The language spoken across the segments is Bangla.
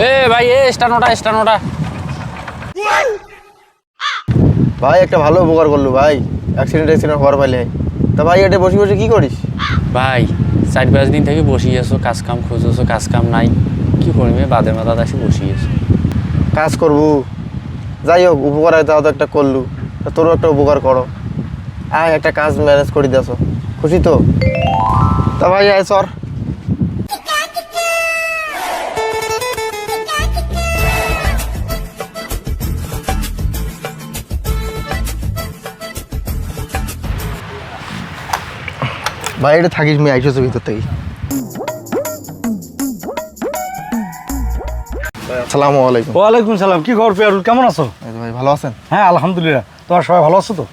এ ভাই স্টানোটা ভাই একটা ভালো উপকার করলু ভাই, অ্যাক্সিডেন্ট হওয়ার পাইলে। তা ভাই এটা বসে বসে কি করিস? ভাই 4-5 দিন থেকে বসি আছো, কাজ কাম খুঁজছো, কাজ কাম নাই, কি করবি? বাদে মাথা আসি বসি আছো। কাজ করবো, যাই হোক উপকার হয় তাও তো একটা করলু, তা তোরও একটা উপকার করো। আয় একটা কাজ ম্যানেজ করে দিয়েছো, খুশি তো? তা ভাই আয় সর। ভাই এটা থাকিস, মেয়ে আইসো ভিতর থেকে। আসসালামু আলাইকুম। ওয়ালাইকুম সালাম। কি খবর পিয়ারুল, কেমন আছো? এই তো ভাই ভালো আছেন? হ্যাঁ আলহামদুলিল্লাহ। তোমার সবাই ভালো আছো তো?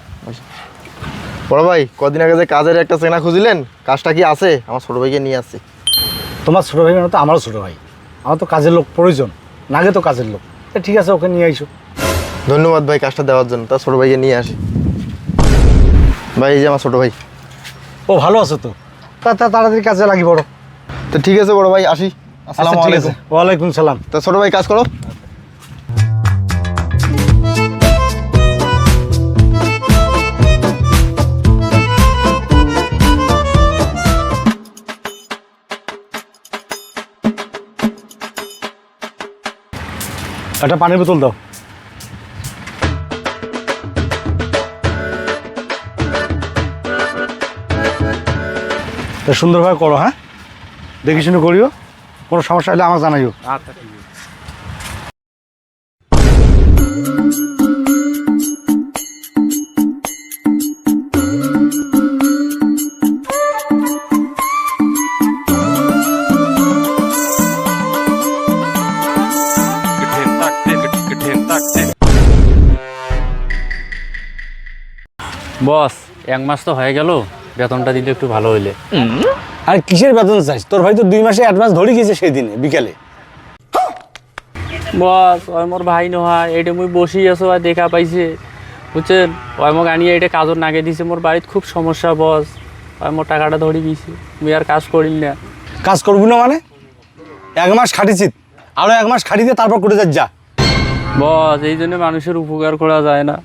বড় ভাই কদিন আগে যে কাজের একটা চেনা খুঁজিলেন, কাজটা কি আছে? আমার ছোট ভাইকে নিয়ে আসছি। তোমার ছোটো ভাই মানে তো আমারও ছোটো ভাই, আমার তো কাজের লোক প্রয়োজন, নাগে তো কাজের লোক। ঠিক আছে, ওকে নিয়ে আইসো। ধন্যবাদ ভাই কাজটা দেওয়ার জন্য। তা ছোট ভাইকে নিয়ে আসি। ভাই এই যে আমার ছোট ভাই। ও ভালো আছো তো? তা তাড়াতাড়ি কাজে লাগি বড়। তো ঠিক আছে বড় ভাই, আসি। আসসালামু ঠিক আছে, আলাইকুম। ওয়ালাইকুম সালাম। তা ছোট ভাই কাজ করো। একটা পানির বোতল দাও। তা সুন্দরভাবে করো, হ্যাঁ দেখি শুনে করিও, কোনো সমস্যা হলে আমার জানাইও। আচ্ছা ঠিক আছে। বস 1 মাস তো হয়ে গেল, বেতনটা দিলে একটু ভালো হইলে। আর কিসের বেতন চাইছ? তোর ভাই তো 2 মাসে অ্যাডভান্স ধরে গেছে সেই দিনে বিকালে। বস ওই মোর ভাই নহয়, এইটা মুই বসি আছো আর দেখা পাইছে, বুঝছেন? ওই মোক আনিয়ে এটা কাজর নাগে দিছে। মোর বাড়িত খুব সমস্যা বস, ওই মোর টাকাটা ধরে দিয়েছে, মুই আর কাজ করিম না। কাজ করবো না মানে? 1 মাস খাটিছি, আরো 1 মাস খাটিতে তারপর করে যা। বস এই জন্য মানুষের উপকার করা যায় না।